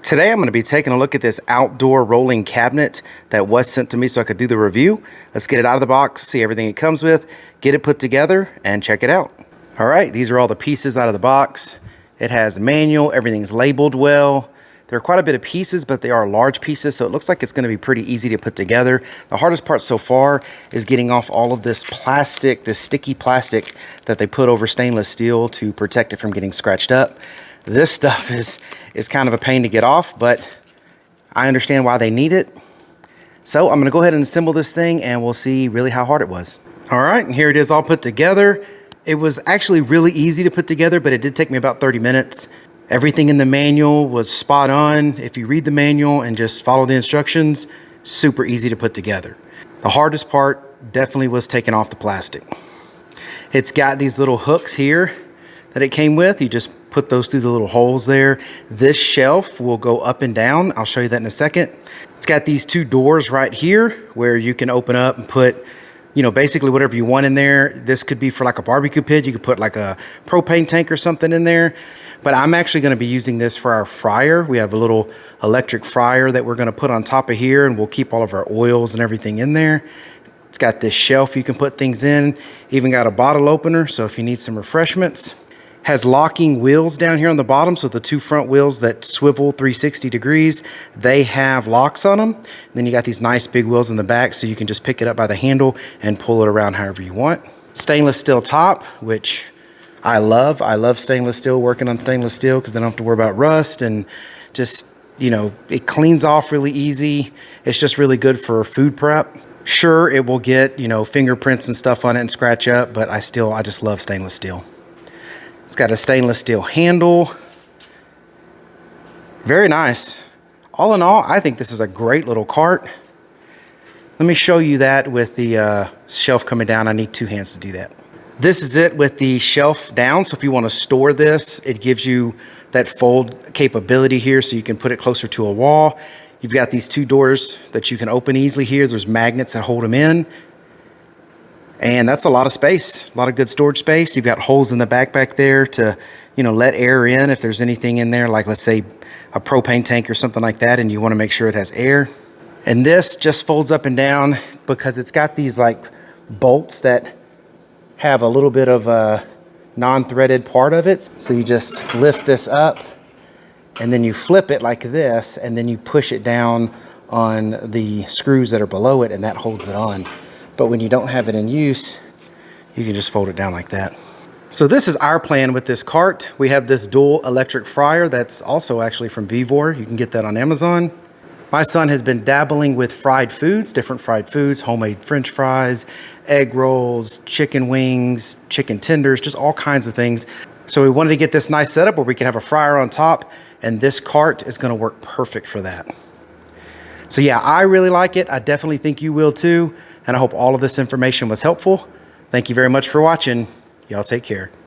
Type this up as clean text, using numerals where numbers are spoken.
Today I'm going to be taking a look at this outdoor rolling cabinet that was sent to me so I could do the review. Let's get it out of the box, see everything it comes with, get it put together, and check it out. All right, these are all the pieces out of the box. It has a manual, everything's labeled well. There are quite a bit of pieces, but they are large pieces, so it looks like it's going to be pretty easy to put together. The hardest part so far is getting off all of this plastic, this sticky plastic that they put over stainless steel to protect it from getting scratched up. This stuff is kind of a pain to get off, but I understand why they need it. So I'm going to go ahead and assemble this thing and we'll see really how hard it was. All right, and here it is all put together. It was actually really easy to put together, but it did take me about 30 minutes. Everything in the manual was spot on. If you read the manual and just follow the instructions, super easy to put together. The hardest part definitely was taking off the plastic. It's got these little hooks here that it came with. You just put those through the little holes there. This shelf will go up and down. I'll show you that in a second. It's got these two doors right here where you can open up and put, you know, basically whatever you want in there. This could be for like a barbecue pit. You could put like a propane tank or something in there. But I'm actually going to be using this for our fryer. We have a little electric fryer that we're going to put on top of here, and we'll keep all of our oils and everything in there. It's got this shelf you can put things in. Even got a bottle opener, so if you need some refreshments. Has locking wheels down here on the bottom, so the two front wheels that swivel 360 degrees, they have locks on them. And then you got these nice big wheels in the back, so you can just pick it up by the handle and pull it around however you want. Stainless steel top, which I love. I love stainless steel, working on stainless steel, because then I don't have to worry about rust, and just, you know, it cleans off really easy. It's just really good for food prep. Sure, it will get, you know, fingerprints and stuff on it and scratch up, but I just love stainless steel. It's got a stainless steel handle. Very nice. All in all, I think this is a great little cart. Let me show you that with the shelf coming down. I need two hands to do that. This is it with the shelf down. So if you want to store this, it gives you that fold capability here so you can put it closer to a wall. You've got these two doors that you can open easily here. There's magnets that hold them in. And that's a lot of space, a lot of good storage space. You've got holes in the back there to, you know, let air in if there's anything in there, like let's say a propane tank or something like that, and you want to make sure it has air. And this just folds up and down because it's got these like bolts that have a little bit of a non-threaded part of it. So you just lift this up and then you flip it like this, and then you push it down on the screws that are below it, and that holds it on. But when you don't have it in use, you can just fold it down like that. So this is our plan with this cart. We have this dual electric fryer that's also actually from VEVOR. You can get that on Amazon. My son has been dabbling with fried foods, different fried foods, homemade French fries, egg rolls, chicken wings, chicken tenders, just all kinds of things. So we wanted to get this nice setup where we can have a fryer on top, and this cart is gonna work perfect for that. So yeah, I really like it. I definitely think you will too. And I hope all of this information was helpful. Thank you very much for watching. Y'all take care.